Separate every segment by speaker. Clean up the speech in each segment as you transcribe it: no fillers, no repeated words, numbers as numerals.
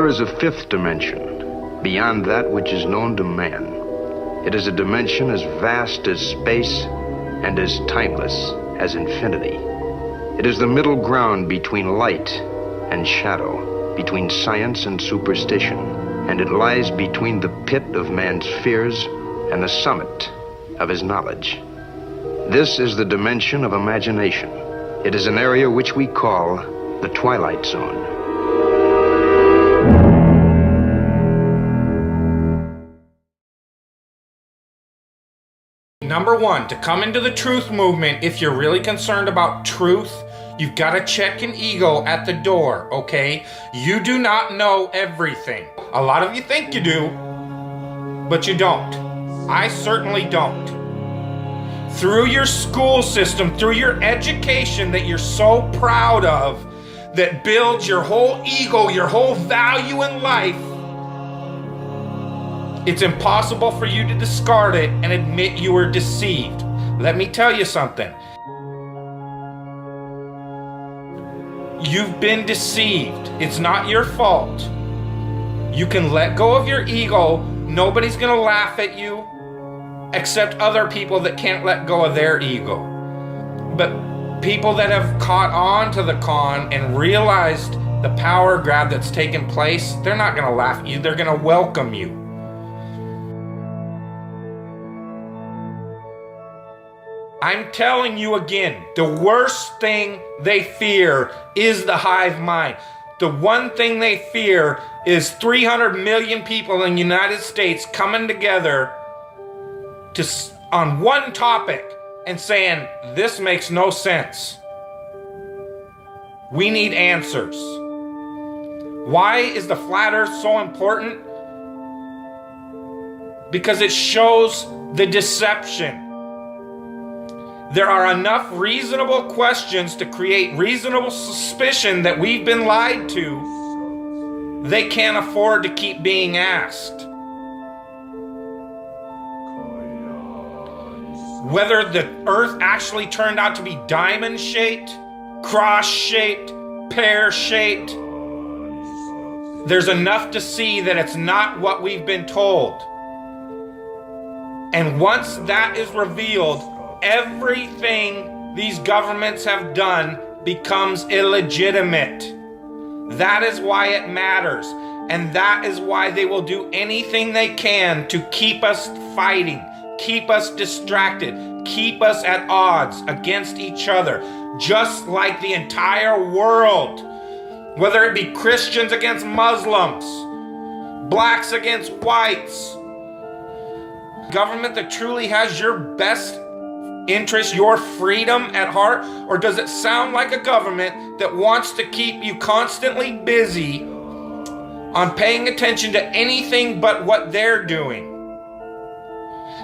Speaker 1: is a fifth dimension, beyond that which is known to man. It is a dimension as vast as space and as timeless as infinity. It is the middle ground between light and shadow, between science and superstition, and it lies between the pit of man's fears and the summit of his knowledge. This is the dimension of imagination. It is an area which we call the Twilight Zone.
Speaker 2: Number one, to come into the truth movement, if you're really concerned about truth, you've got to check an ego at the door, okay? You do not know everything. A lot of you think you do, but you don't. I certainly don't. Through your school system, through your education that you're so proud of, that builds your whole ego, your whole value in life, it's impossible for you to discard it and admit you were deceived. Let me tell you something. You've been deceived. It's not your fault. You can let go of your ego. Nobody's gonna laugh at you except other people that can't let go of their ego. But people that have caught on to the con and realized the power grab that's taken place, they're not gonna laugh at you. They're gonna welcome you. I'm telling you again, the worst thing they fear is the hive mind. The one thing they fear is 300 million people in the United States coming together on one topic and saying, this makes no sense. We need answers. Why is the flat earth so important? Because it shows the deception. There are enough reasonable questions to create reasonable suspicion that we've been lied to. They can't afford to keep being asked. Whether the earth actually turned out to be diamond-shaped, cross-shaped, pear-shaped, there's enough to see that it's not what we've been told. And once that is revealed, everything these governments have done becomes illegitimate. That is why it matters. And that is why they will do anything they can to keep us fighting, keep us distracted, keep us at odds against each other, just like the entire world. Whether it be Christians against Muslims, blacks against whites. Government that truly has your best interest, your freedom at heart? Or does it sound like a government that wants to keep you constantly busy on paying attention to anything but what they're doing?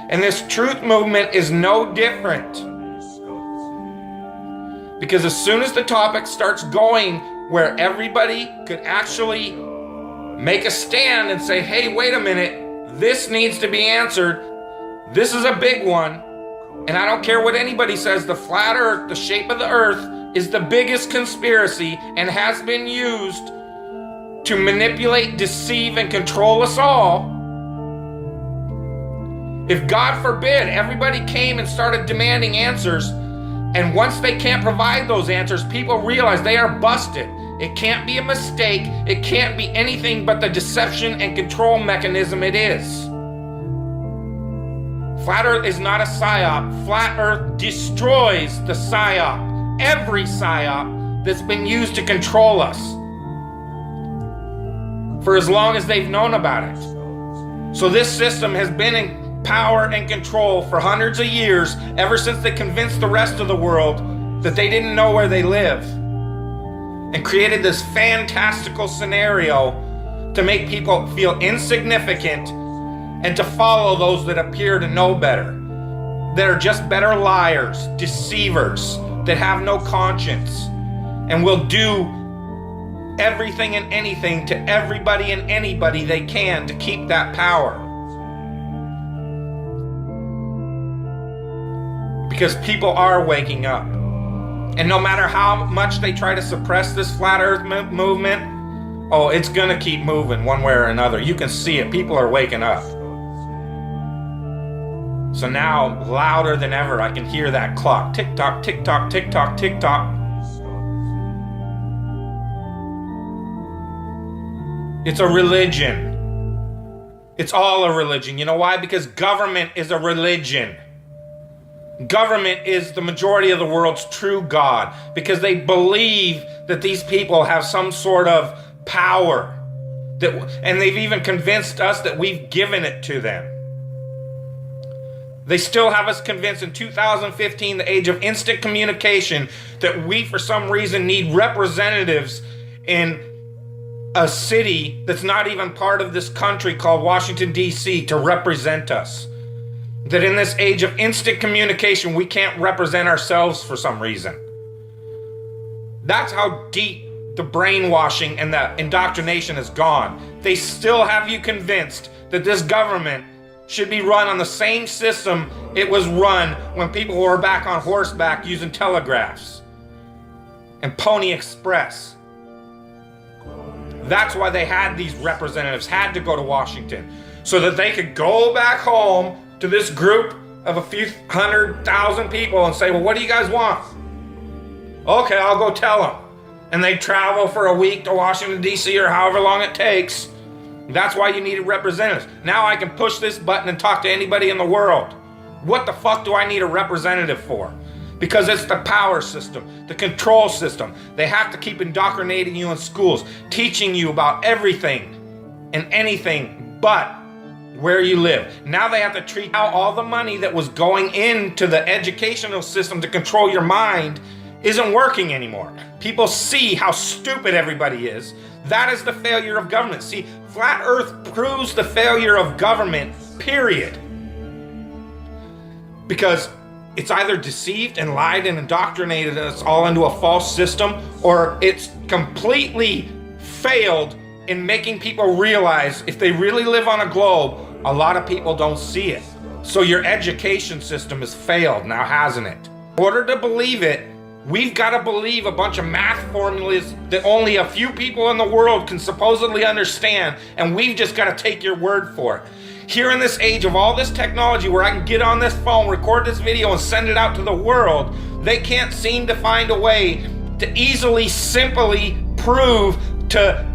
Speaker 2: And this truth movement is no different. Because as soon as the topic starts going where everybody could actually make a stand and say, hey, wait a minute, this needs to be answered. This is a big one. And I don't care what anybody says, the flat earth, the shape of the earth, is the biggest conspiracy and has been used to manipulate, deceive, and control us all. If God forbid everybody came and started demanding answers, and once they can't provide those answers, people realize they are busted. It can't be a mistake. It can't be anything but the deception and control mechanism it is. Flat Earth is not a psyop. Flat Earth destroys the psyop. Every psyop that's been used to control us for as long as they've known about it. So this system has been in power and control for hundreds of years, ever since they convinced the rest of the world that they didn't know where they live, and created this fantastical scenario to make people feel insignificant and to follow those that appear to know better, that are just better liars, deceivers, that have no conscience, and will do everything and anything to everybody and anybody they can to keep that power. Because people are waking up. And no matter how much they try to suppress this flat earth movement, Oh, it's gonna keep moving one way or another. You can see it. People are waking up. So now, louder than ever, I can hear that clock. Tick-tock, tick-tock, tick-tock, tick-tock. It's a religion. It's all a religion. You know why? Because government is a religion. Government is the majority of the world's true God, because they believe that these people have some sort of power, and they've even convinced us that we've given it to them. They still have us convinced in 2015, the age of instant communication, that we for some reason need representatives in a city that's not even part of this country called Washington, D.C. to represent us. That in this age of instant communication, we can't represent ourselves for some reason. That's how deep the brainwashing and the indoctrination has gone. They still have you convinced that this government should be run on the same system it was run when people were back on horseback using telegraphs and Pony Express. That's why they had these representatives, had to go to Washington, so that they could go back home to this group of a few 100,000 people and say, well, what do you guys want? Okay, I'll go tell them. And they travel for a week to Washington, D.C. or however long it takes. That's why you needed representatives. Now I can push this button and talk to anybody in the world. What the fuck do I need a representative for? Because it's the power system, the control system. They have to keep indoctrinating you in schools, teaching you about everything and anything but where you live. Now they have to treat out all the money that was going into the educational system to control your mind isn't working anymore. People see how stupid everybody is. That is the failure of government. See, Flat Earth proves the failure of government, period. Because it's either deceived and lied and indoctrinated us all into a false system, or it's completely failed in making people realize if they really live on a globe, a lot of people don't see it. So your education system has failed now, hasn't it? In order to believe it, we've got to believe a bunch of math formulas that only a few people in the world can supposedly understand, and we've just got to take your word for it. Here in this age of all this technology where I can get on this phone, record this video, and send it out to the world, they can't seem to find a way to easily, simply prove to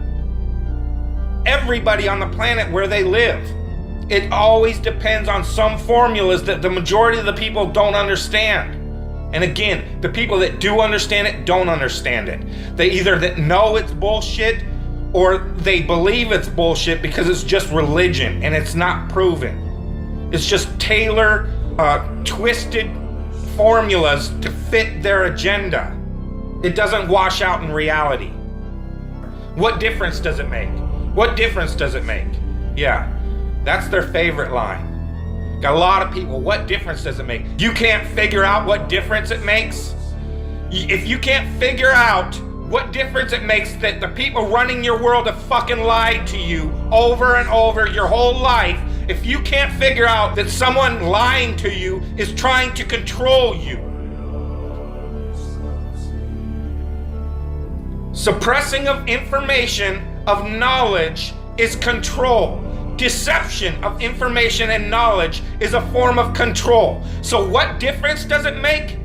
Speaker 2: everybody on the planet where they live. It always depends on some formulas that the majority of the people don't understand. And again, the people that do understand it don't understand it. They either that know it's bullshit or they believe it's bullshit because it's just religion and it's not proven. It's just twisted formulas to fit their agenda. It doesn't wash out in reality. What difference does it make? What difference does it make? Yeah, that's their favorite line. Got a lot of people, what difference does it make? You can't figure out what difference it makes? If you can't figure out what difference it makes that the people running your world have fucking lied to you over and over your whole life, if you can't figure out that someone lying to you is trying to control you. Suppressing of information, of knowledge, is control. Deception of information and knowledge is a form of control. So what difference does it make?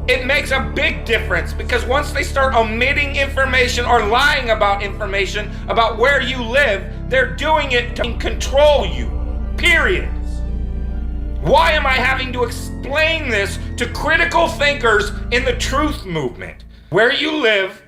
Speaker 2: It makes a big difference, because once they start omitting information or lying about information about where you live, they're doing it to control you, period. Why am I having to explain this to critical thinkers in the truth movement? Where you live,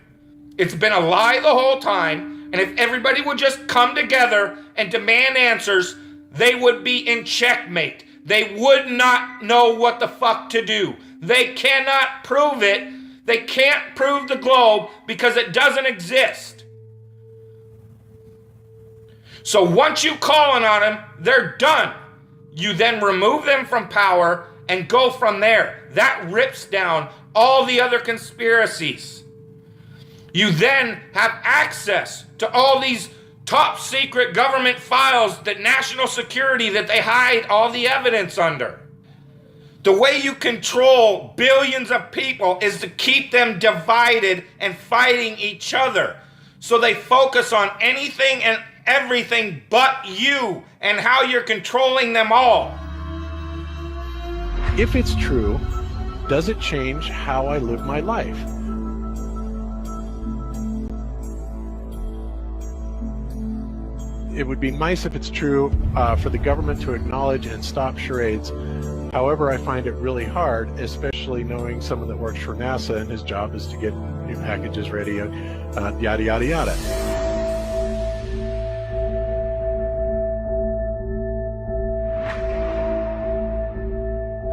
Speaker 2: it's been a lie the whole time. And if everybody would just come together and demand answers, they would be in checkmate. They would not know what the fuck to do. They cannot prove it. They can't prove the globe because it doesn't exist. So once you call on them, they're done. You then remove them from power and go from there. That rips down all the other conspiracies. You then have access to all these top secret government files, that national security that they hide all the evidence under. The way you control billions of people is to keep them divided and fighting each other. So they focus on anything and everything but you and how you're controlling them all.
Speaker 3: If it's true, does it change how I live my life? It would be nice if it's true for the government to acknowledge and stop charades. However, I find it really hard, especially knowing someone that works for NASA and his job is to get new packages ready, yada, yada, yada.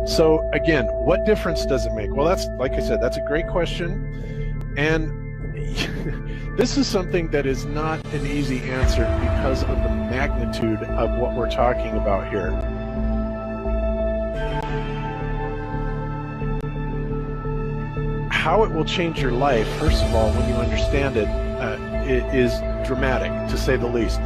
Speaker 3: So again, what difference does it make? Well, that's, like I said, that's a great question. And this is something that is not an easy answer because of the magnitude of what we're talking about here. How it will change your life, first of all, when you understand it, it is dramatic, to say the least.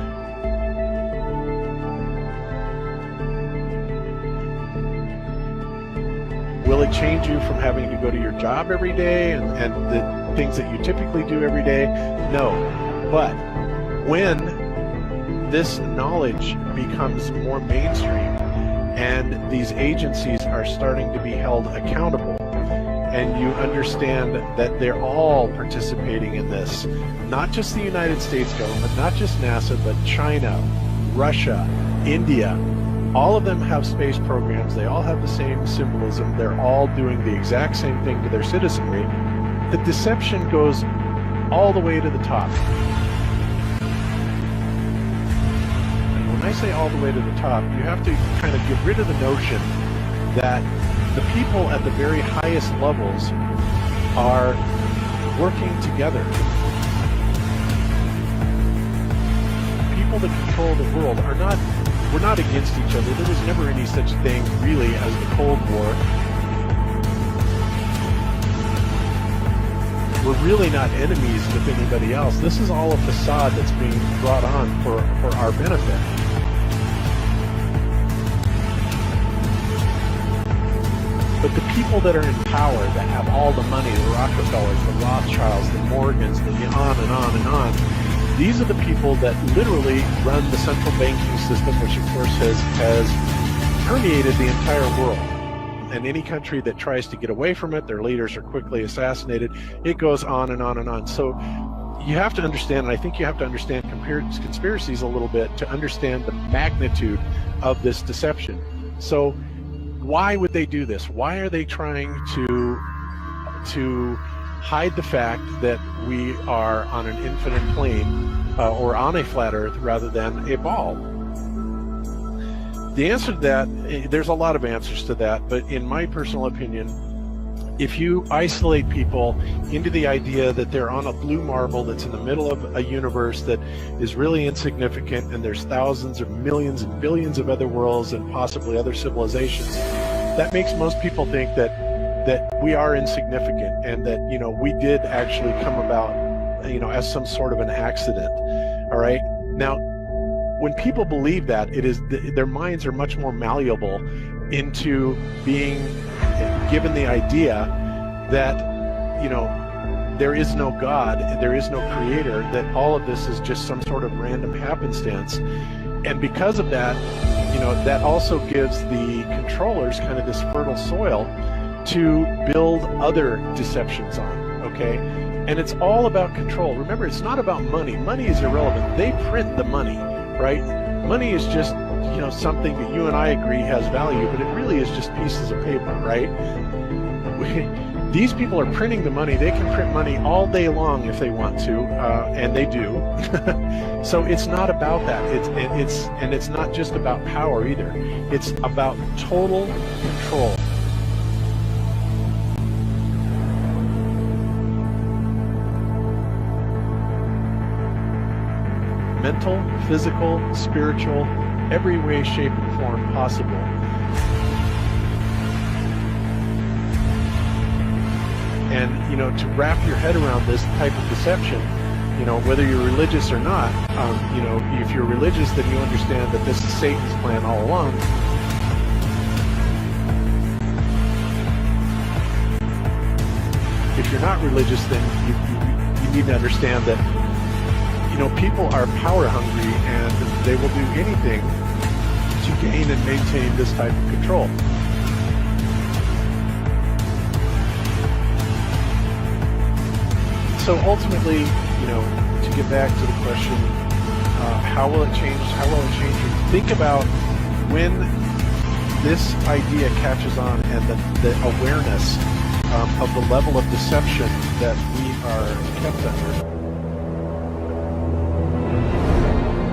Speaker 3: Will it change you from having to go to your job every day and the things that you typically do every day? No. But when this knowledge becomes more mainstream and these agencies are starting to be held accountable, and you understand that they're all participating in this, not just the United States government, not just NASA, but China, Russia, India, all of them have space programs. They all have the same symbolism. They're all doing the exact same thing to their citizenry. The deception goes all the way to the top. And when I say all the way to the top, you have to kind of get rid of the notion that the people at the very highest levels are working together. People that control the world are not, we're not against each other. There was never any such thing really as the Cold War. We're really not enemies with anybody else. This is all a facade that's being brought on for our benefit. But the people that are in power, that have all the money, the Rockefellers, the Rothschilds, the Morgans, the on and on and on, these are the people that literally run the central banking system, which of course has permeated the entire world. And any country that tries to get away from it, their leaders are quickly assassinated. It goes on and on and on. So you have to understand, and I think you have to understand conspiracies a little bit to understand the magnitude of this deception. So why would they do this? Why are they trying to hide the fact that we are on an infinite plane or on a flat earth rather than a ball? The answer to that, there's a lot of answers to that, but in my personal opinion, if you isolate people into the idea that they're on a blue marble that's in the middle of a universe that is really insignificant and there's thousands or millions and billions of other worlds and possibly other civilizations, that makes most people think that we are insignificant and that, you know, we did actually come about, you know, as some sort of an accident. All right. Now, when people believe that, it is their minds are much more malleable into being given the idea that, you know, there is no God, there is no creator, that all of this is just some sort of random happenstance. And because of that, you know, that also gives the controllers kind of this fertile soil to build other deceptions on, okay? And it's all about control. Remember, it's not about money. Money is irrelevant. They print the money, right? Money is just, you know, something that you and I agree has value, but it really is just pieces of paper, right? These people are printing the money. They can print money all day long if they want to, and they do. So it's not about that. It's not just about power either. It's about total control. Mental, physical, spiritual, every way, shape, and form possible. And, you know, to wrap your head around this type of deception, you know, whether you're religious or not, you know, if you're religious, then you understand that this is Satan's plan all along. If you're not religious, then you need to understand that people are power hungry and they will do anything to gain and maintain this type of control. So ultimately, to get back to the question, how will it change? How will it change? Think about when this idea catches on and the awareness of the level of deception that we are kept under.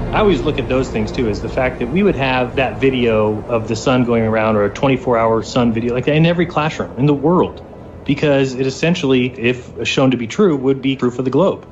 Speaker 4: I always look at those things too, as the fact that we would have that video of the sun going around, or a 24-hour sun video like that in every classroom in the world, because it essentially, if shown to be true, would be proof of the globe.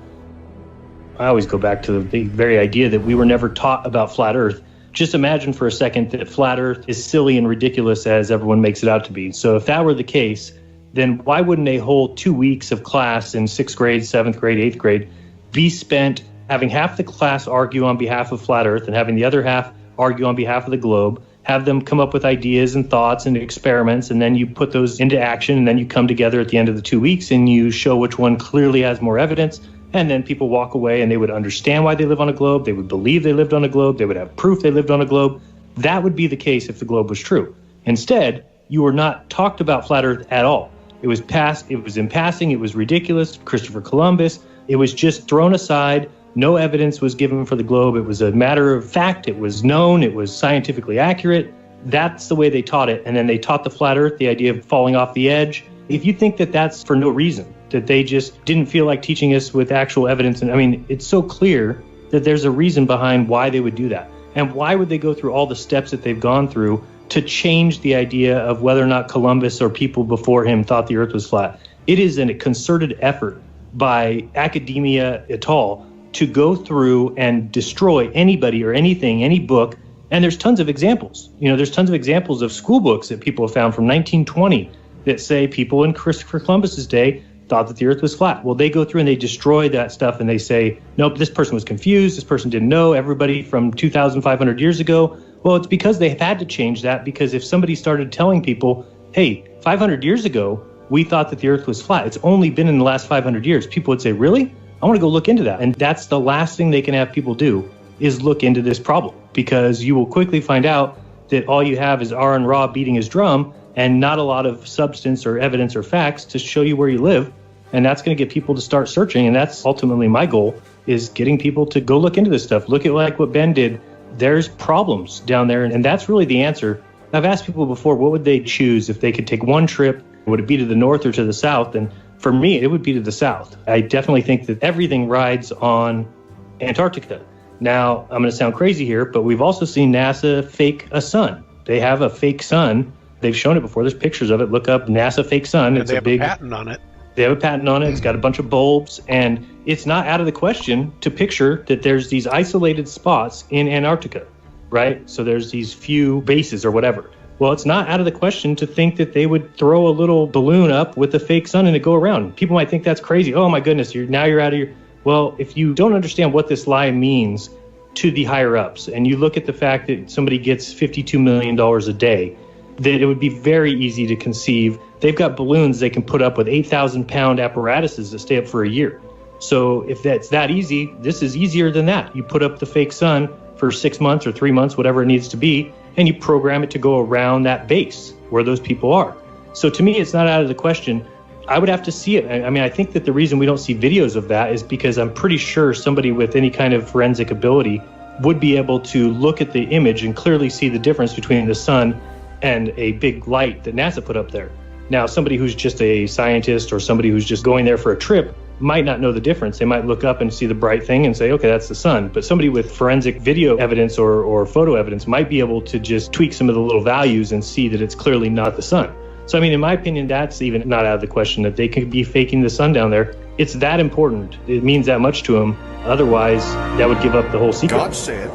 Speaker 4: I always go back to the very idea that we were never taught about flat Earth. Just imagine for a second that flat Earth is silly and ridiculous as everyone makes it out to be. So if that were the case, then why wouldn't a whole 2 weeks of class in 6th grade, 7th grade, 8th grade be spent having half the class argue on behalf of flat Earth and having the other half argue on behalf of the globe, have them come up with ideas and thoughts and experiments, and then you put those into action, and then you come together at the end of the 2 weeks and you show which one clearly has more evidence, and then people walk away and they would understand why they live on a globe, they would believe they lived on a globe, they would have proof they lived on a globe. That would be the case if the globe was true. Instead, you were not talked about flat Earth at all. It was in passing, it was ridiculous, Christopher Columbus, it was just thrown aside. No evidence was given for the globe. It was a matter of fact. It was known. It was scientifically accurate. That's the way they taught it. And then they taught the flat Earth the idea of falling off the edge. If you think that that's for no reason, that they just didn't feel like teaching us with actual evidence, and I mean, it's so clear that there's a reason behind why they would do that. And why would they go through all the steps that they've gone through to change the idea of whether or not Columbus or people before him thought the Earth was flat? It is a concerted effort by academia et al. To go through and destroy anybody or anything, any book. And there's tons of examples. There's tons of examples of school books that people have found from 1920 that say people in Christopher Columbus's day thought that the Earth was flat. Well, they go through and they destroy that stuff and they say, nope, this person was confused. This person didn't know. Everybody from 2,500 years ago. Well, it's because they've had to change that, because if somebody started telling people, hey, 500 years ago, we thought that the Earth was flat. It's only been in the last 500 years. People would say, really? I want to go look into that. And that's the last thing they can have people do, is look into this problem, because you will quickly find out that all you have is Aaron Ra beating his drum and not a lot of substance or evidence or facts to show you where you live. And that's going to get people to start searching. And that's ultimately my goal, is getting people to go look into this stuff. Look at like what Ben did. There's problems down there. And that's really the answer. I've asked people before, what would they choose if they could take one trip? Would it be to the north or to the south? And for me, it would be to the south. I definitely think that everything rides on Antarctica. Now, I'm going to sound crazy here, but we've also seen NASA fake a sun. They have a fake sun. They've shown it before. There's pictures of it. Look up NASA fake sun.
Speaker 3: And they have a patent on it.
Speaker 4: They have a patent on it. It's got a bunch of bulbs. And it's not out of the question to picture that there's these isolated spots in Antarctica, right? So there's these few bases or whatever. Well, it's not out of the question to think that they would throw a little balloon up with a fake sun and it go around. People might think that's crazy. Oh my goodness, you're out of your... Well, if you don't understand what this lie means to the higher ups, and you look at the fact that somebody gets $52 million a day, that it would be very easy to conceive. They've got balloons they can put up with 8,000-pound apparatuses that stay up for a year. So if that's that easy, this is easier than that. You put up the fake sun for 6 months or 3 months, whatever it needs to be, and you program it to go around that base where those people are. So to me, it's not out of the question. I would have to see it. I mean, I think that the reason we don't see videos of that is because I'm pretty sure somebody with any kind of forensic ability would be able to look at the image and clearly see the difference between the sun and a big light that NASA put up there. Now, somebody who's just a scientist or somebody who's just going there for a trip might not know the difference. They might look up and see the bright thing and say, okay, that's the sun. But somebody with forensic video evidence or photo evidence might be able to just tweak some of the little values and see that it's clearly not the sun. So, I mean, in my opinion, that's even not out of the question that they could be faking the sun down there. It's that important. It means that much to them. Otherwise, that would give up the whole secret.
Speaker 5: God said,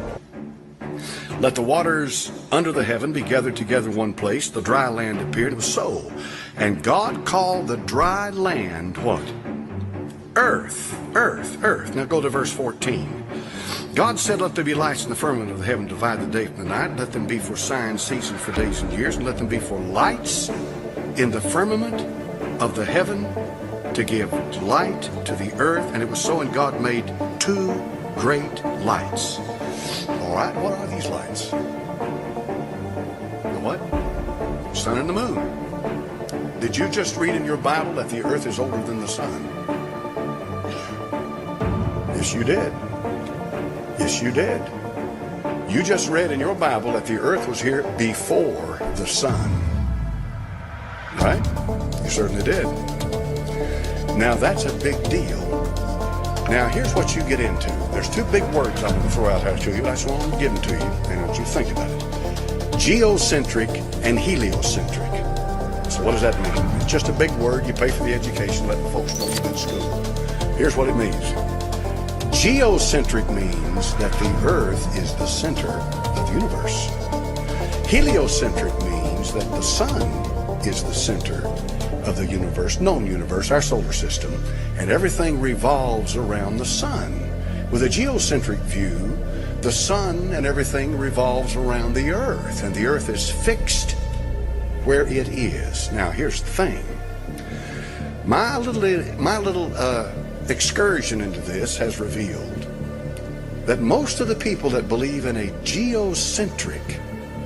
Speaker 5: let the waters under the heaven be gathered together in one place. The dry land appeared. It was so. And God called the dry land what? Earth, earth, earth. Now go to verse 14. God said, let there be lights in the firmament of the heaven, divide the day from the night. Let them be for signs, seasons, for days and years. And let them be for lights in the firmament of the heaven to give light to the earth. And it was so, and God made 2 great lights. All right, what are these lights? The what? Sun and the moon. Did you just read in your Bible that the earth is older than the sun? Yes, you did. Yes, you did. You just read in your Bible that the earth was here before the sun. Right? You certainly did. Now that's a big deal. Now here's what you get into. There's two big words I'm going to throw out here to you. That's what I'm giving to you. And I want you to think about it. Geocentric and heliocentric. So what does that mean? It's just a big word. You pay for the education, let the folks know in school. Here's what it means. Geocentric means that the earth is the center of the universe. Heliocentric means that the sun is the center of the universe, known universe, our solar system, and everything revolves around the sun. With a geocentric view, the sun and everything revolves around the earth, and the earth is fixed where it is. Now, here's the thing. My little excursion into this has revealed that most of the people that believe in a geocentric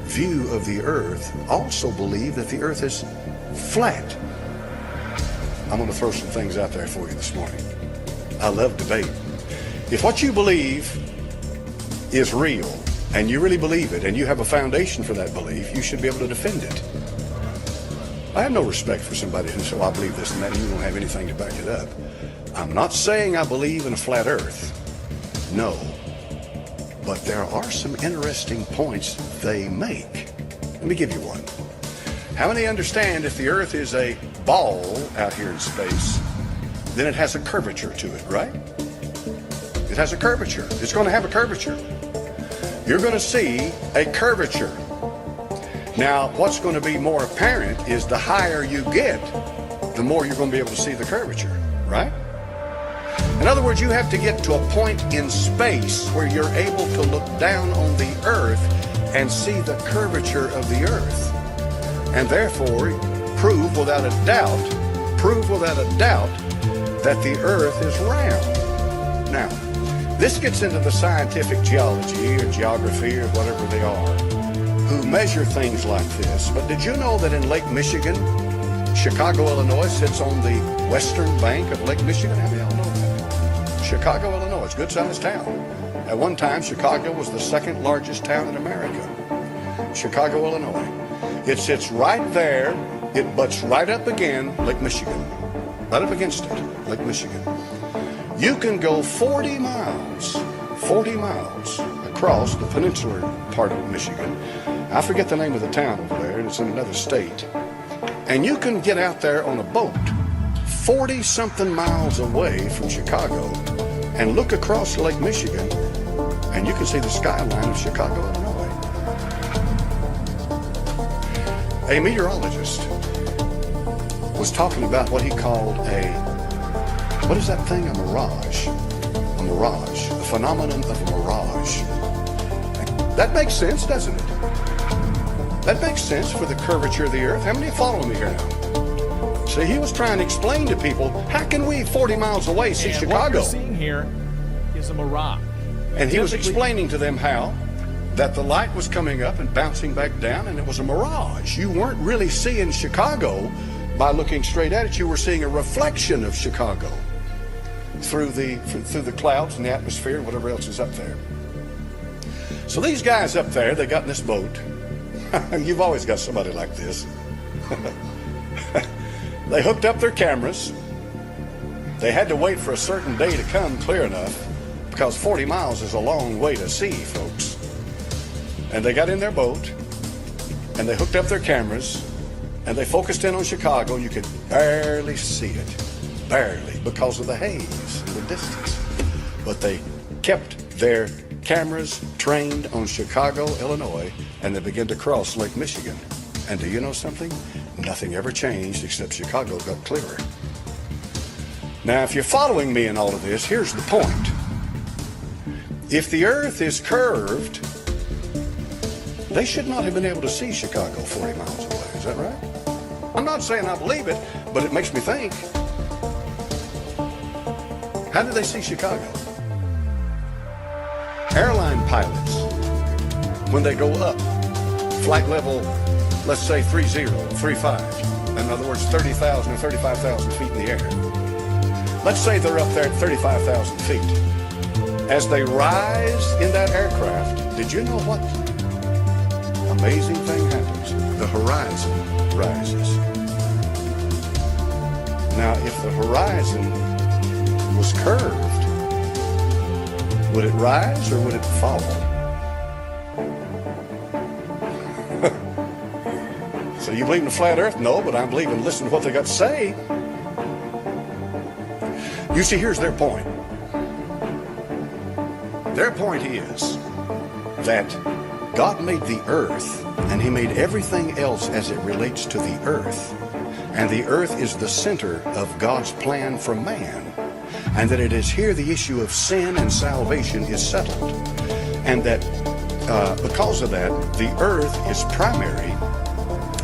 Speaker 5: view of the earth also believe that the earth is flat. I'm going to throw some things out there for you this morning. I love debate. If what you believe is real, and you really believe it, and you have a foundation for that belief, you should be able to defend it. I have no respect for somebody who says, well, I believe this and that, and you don't have anything to back it up. I'm not saying I believe in a flat earth. No. But there are some interesting points they make. Let me give you one. How many understand if the earth is a ball out here in space, then it has a curvature to it, right? It has a curvature. It's going to have a curvature. You're going to see a curvature. Now, what's going to be more apparent is the higher you get, the more you're going to be able to see the curvature, right? In other words, you have to get to a point in space where you're able to look down on the earth and see the curvature of the earth. And therefore, prove without a doubt that the earth is round. Now, this gets into the scientific geology or geography or whatever they are, who measure things like this. But did you know that in Lake Michigan, Chicago, Illinois sits on the western bank of Lake Michigan? How many of y'all know that? Chicago, Illinois, it's a good-sized town. At one time, Chicago was the second largest town in America. Chicago, Illinois. It sits right there. It butts right up against Lake Michigan. Right up against it, Lake Michigan. You can go 40 miles across the peninsular part of Michigan. I forget the name of the town over there, and it's in another state. And you can get out there on a boat 40-something miles away from Chicago and look across Lake Michigan, and you can see the skyline of Chicago, Illinois. A meteorologist was talking about what he called what is that thing? A mirage. A mirage. A phenomenon of a mirage. That makes sense, doesn't it? That makes sense for the curvature of the earth. How many are following me here now? See, he was trying to explain to people, how can we 40 miles away see Chicago?
Speaker 6: What you're seeing here is a mirage.
Speaker 5: And he was explaining to them how that the light was coming up and bouncing back down, and it was a mirage. You weren't really seeing Chicago by looking straight at it. You were seeing a reflection of Chicago through the clouds and the atmosphere and whatever else is up there. So these guys up there, they got in this boat. You've always got somebody like this. They hooked up their cameras. They had to wait for a certain day to come clear enough, because 40 miles is a long way to see, folks. And they got in their boat, and they hooked up their cameras, and they focused in on Chicago, and you could barely see it. Barely, because of the haze in the distance. But they kept their cameras trained on Chicago, Illinois, and they began to cross Lake Michigan. And do you know something? Nothing ever changed except Chicago got clearer. Now, if you're following me in all of this, here's the point. If the earth is curved, they should not have been able to see Chicago 40 miles away. Is that right? I'm not saying I believe it, but it makes me think. How did they see Chicago? Airline pilots, when they go up, flight level, let's say 30, 35, in other words, 30,000 or 35,000 feet in the air. Let's say they're up there at 35,000 feet. As they rise in that aircraft, did you know what amazing thing happens? The horizon rises. Now, if the horizon was curved, would it rise or would it fall? So you believe in the flat earth? No, but I believe in listening to what they got to say. You see, here's their point. Their point is that God made the earth and he made everything else as it relates to the earth. And the earth is the center of God's plan for man. And that it is here the issue of sin and salvation is settled. And that because of that, the earth is primary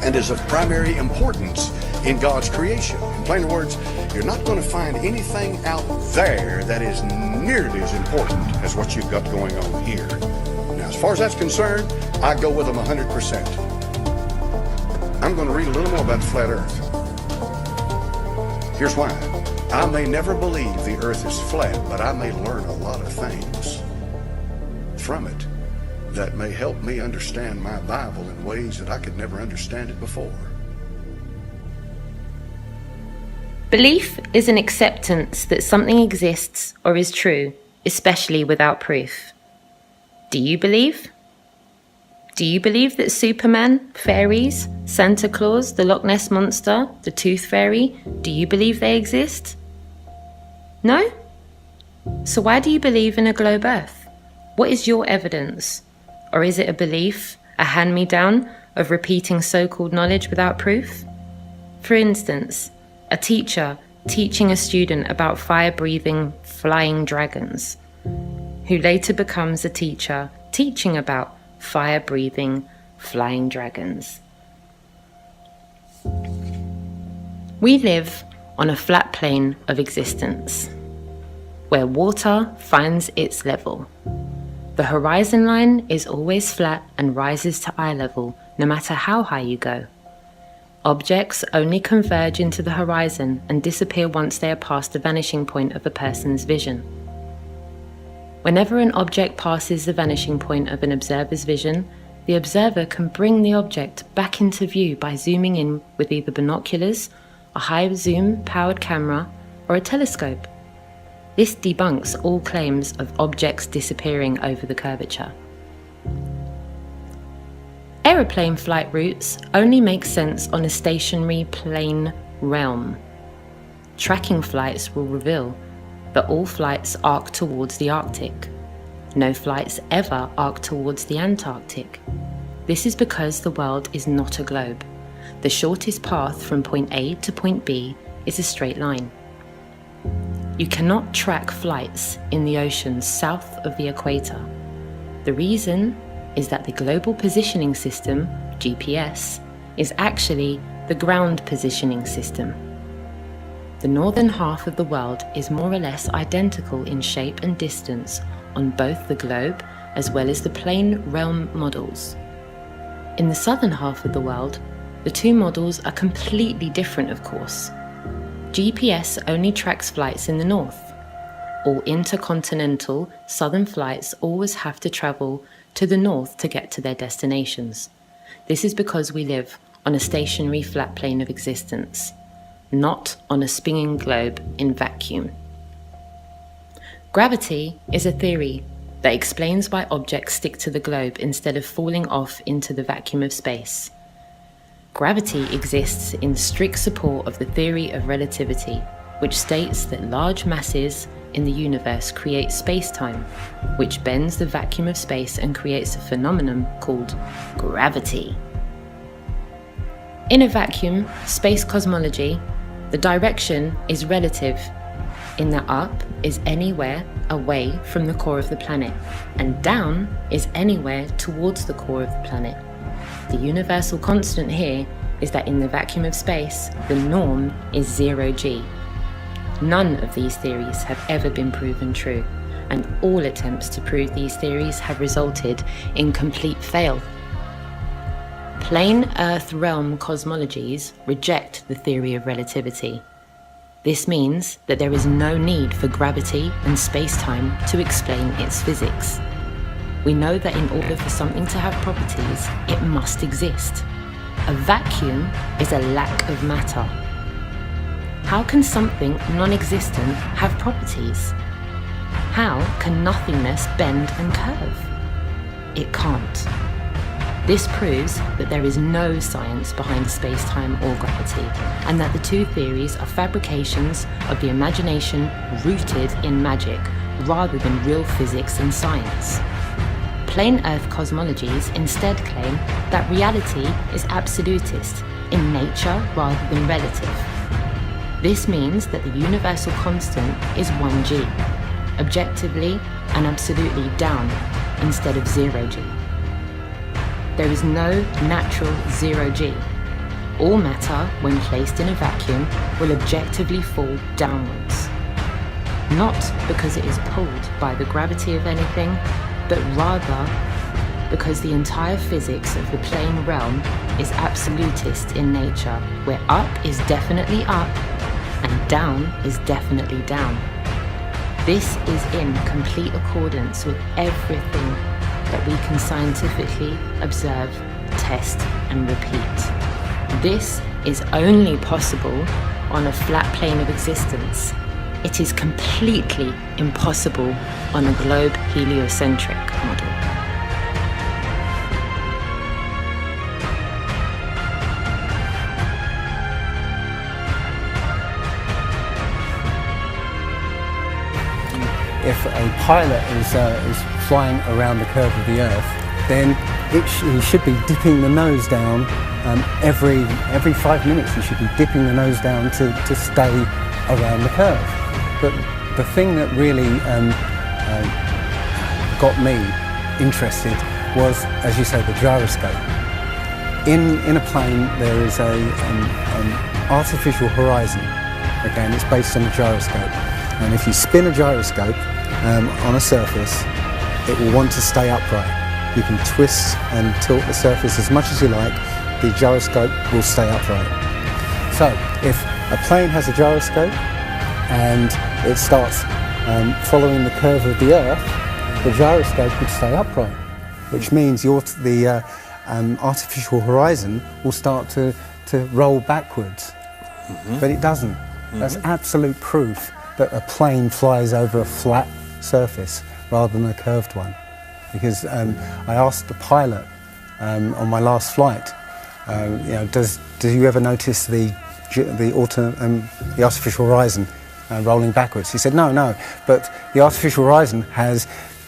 Speaker 5: and is of primary importance in God's creation. In plain words, you're not going to find anything out there that is nearly as important as what you've got going on here. Now, as far as that's concerned, I go with them 100%. I'm going to read a little more about the flat earth. Here's why. I may never believe the earth is flat, but I may learn a lot of things from it that may help me understand my Bible in ways that I could never understand it before.
Speaker 7: Belief is an acceptance that something exists or is true, especially without proof. Do you believe? Do you believe that Superman, fairies, Santa Claus, the Loch Ness Monster, the Tooth Fairy, do you believe they exist? No? So why do you believe in a globe Earth? What is your evidence? Or is it a belief, a hand-me-down of repeating so-called knowledge without proof? For instance, a teacher teaching a student about fire-breathing flying dragons, who later becomes a teacher teaching about fire-breathing flying dragons. We live on a flat plane of existence, where water finds its level. The horizon line is always flat and rises to eye level, no matter how high you go. Objects only converge into the horizon and disappear once they are past the vanishing point of a person's vision. Whenever an object passes the vanishing point of an observer's vision, the observer can bring the object back into view by zooming in with either binoculars, a high-zoom powered camera, or a telescope. This debunks all claims of objects disappearing over the curvature. Aeroplane flight routes only make sense on a stationary plane realm. Tracking flights will reveal that all flights arc towards the Arctic. No flights ever arc towards the Antarctic. This is because the world is not a globe. The shortest path from point A to point B is a straight line. You cannot track flights in the oceans south of the equator. The reason is that the Global Positioning System, GPS, is actually the ground positioning system. The northern half of the world is more or less identical in shape and distance on both the globe as well as the plane realm models. In the southern half of the world, the two models are completely different, of course. GPS only tracks flights in the north. All intercontinental southern flights always have to travel to the north to get to their destinations. This is because we live on a stationary flat plane of existence, not on a spinning globe in vacuum. Gravity is a theory that explains why objects stick to the globe instead of falling off into the vacuum of space. Gravity exists in strict support of the theory of relativity, which states that large masses in the universe create space-time, which bends the vacuum of space and creates a phenomenon called gravity. In a vacuum, space cosmology, the direction is relative, in that up is anywhere away from the core of the planet, and down is anywhere towards the core of the planet. The universal constant here is that in the vacuum of space, the norm is 0 g. None of these theories have ever been proven true, and all attempts to prove these theories have resulted in complete fail. Plain Earth realm cosmologies reject the theory of relativity. This means that there is no need for gravity and space-time to explain its physics. We know that in order for something to have properties, it must exist. A vacuum is a lack of matter. How can something non-existent have properties? How can nothingness bend and curve? It can't. This proves that there is no science behind space-time or gravity, and that the two theories are fabrications of the imagination rooted in magic, rather than real physics and science. Plain Earth cosmologies instead claim that reality is absolutist, in nature rather than relative. This means that the universal constant is 1g, objectively and absolutely down, instead of 0g. There is no natural 0g. All matter, when placed in a vacuum, will objectively fall downwards. Not because it is pulled by the gravity of anything, but rather because the entire physics of the plane realm is absolutist in nature, where up is definitely up and down is definitely down. This is in complete accordance with everything that we can scientifically observe, test, and repeat. This is only possible on a flat plane of existence. It is completely impossible on a globe heliocentric model.
Speaker 8: If a pilot is flying around the curve of the Earth, then he should be dipping the nose down every 5 minutes. He should be dipping the nose down to stay around the curve. But the thing that really got me interested was, as you say, the gyroscope. In a plane, there is an artificial horizon, okay, and it's based on the gyroscope. And if you spin a gyroscope on a surface, it will want to stay upright. You can twist and tilt the surface as much as you like, the gyroscope will stay upright. So if a plane has a gyroscope and it starts following the curve of the Earth, the gyroscope would stay upright, which means the artificial horizon will start to roll backwards. Mm-hmm. But it doesn't. Mm-hmm. That's absolute proof that a plane flies over a flat surface rather than a curved one. Because I asked the pilot on my last flight, do you ever notice the artificial horizon rolling backwards? He said, no, but the artificial horizon has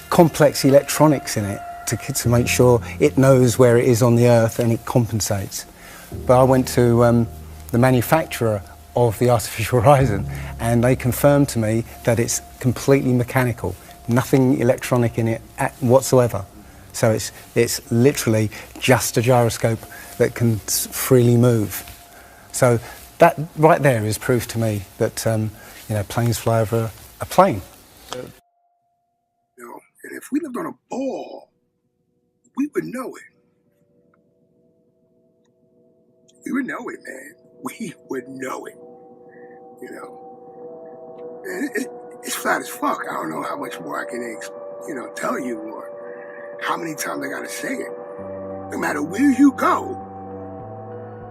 Speaker 8: complex electronics in it to make sure it knows where it is on the Earth and it compensates. But I went to the manufacturer of the artificial horizon, and they confirmed to me that it's completely mechanical, nothing electronic in it whatsoever. So it's literally just a gyroscope that can freely move. So that right there is proof to me that planes fly over a plane.
Speaker 9: And if we lived on a ball, we would know it. We would know it, man. We would know it. It's flat as fuck. I don't know how much more I can, tell you, or how many times I gotta say it. No matter where you go,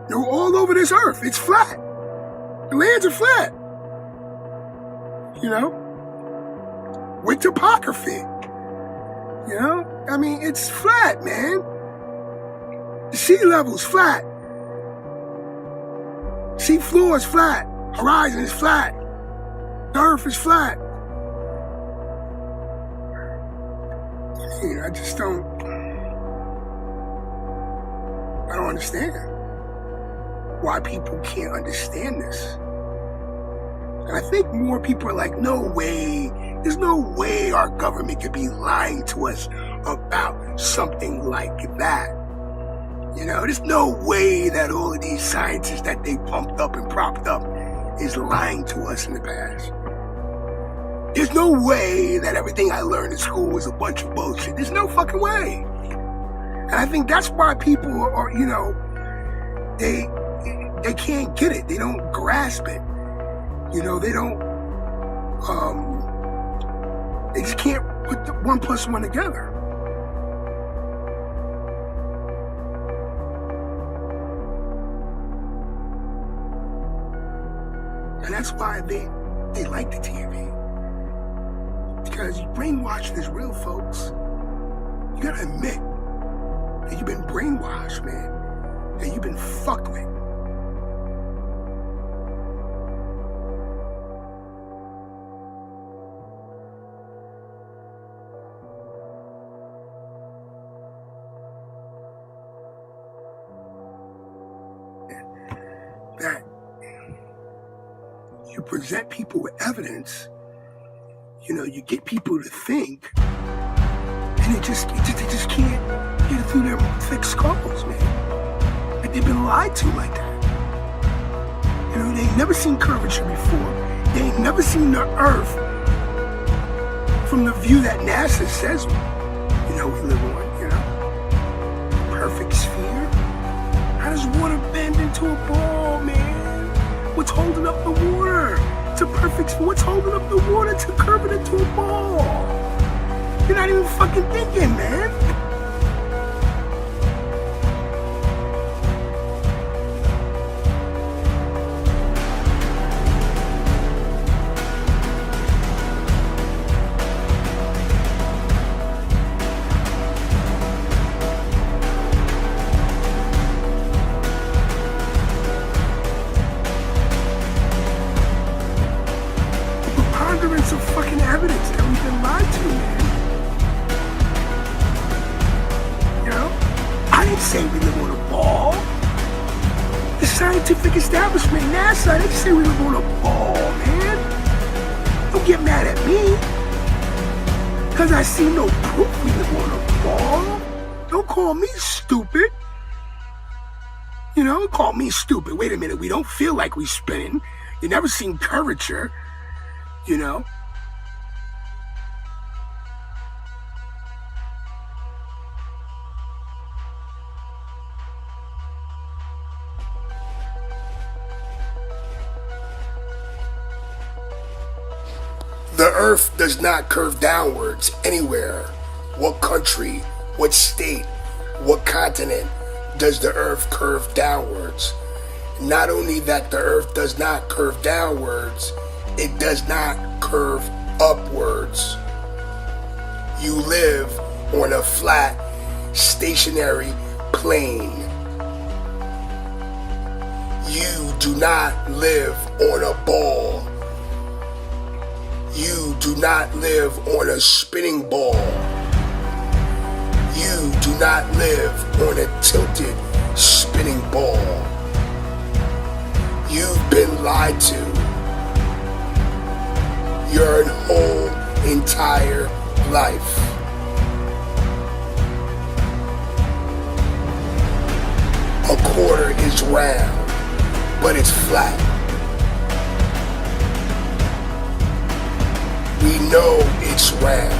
Speaker 9: you're all over this earth. It's flat. The lands are flat. With topography. It's flat, man. The sea level's flat. Sea floor is flat. Horizon is flat. The earth is flat. I just don't understand why people can't understand this. And I think more people are like, no way, there's no way our government could be lying to us about something like that. There's no way that all of these scientists that they pumped up and propped up is lying to us in the past. There's no way that everything I learned in school was a bunch of bullshit. There's no fucking way. And I think that's why people are, you know, they can't get it. They don't grasp it. You know, they don't, they just can't put the 1 + 1 together. And that's why they like the TV. Because brainwashing is real, folks. You gotta admit that you've been brainwashed, man. That you've been fucked with. That you present people with evidence, you know, you get people to think, and they just can't get it through their thick skulls, man. Like they've been lied to like that. You know, they ain't never seen curvature before. They ain't never seen the Earth from the view that NASA says, you know, we live on, you know. Perfect sphere. How does water bend into a ball, man? What's holding up the water? It's a perfect sphere. What's holding up the water to curve it into a ball? You're not even fucking thinking, man. Of fucking evidence that we've been lied to, man. You know? I didn't say we live on a ball. The scientific establishment, NASA, they say we live on a ball, man. Don't get mad at me. Because I see no proof we live on a ball. Don't call me stupid. You know, call me stupid. Wait a minute, we don't feel like we spinning. You never seen curvature. You know? The Earth does not curve downwards anywhere. What country, what state, what continent does the Earth curve downwards? Not only that the Earth does not curve downwards, it does not curve upwards. You live on a flat, stationary plane. You do not live on a ball. You do not live on a spinning ball. You do not live on a tilted spinning ball. You've been lied to. Your whole entire life. A quarter is round, but it's flat. We know it's round,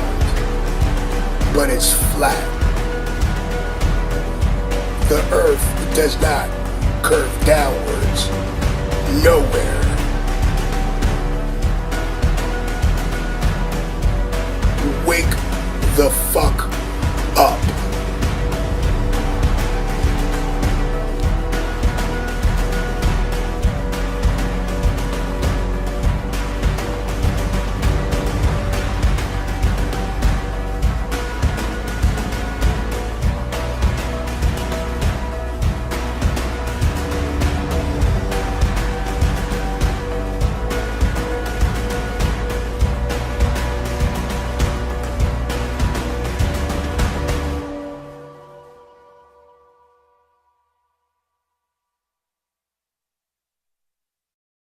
Speaker 9: but it's flat. The Earth does not curve downwards. Nowhere. Wake the fuck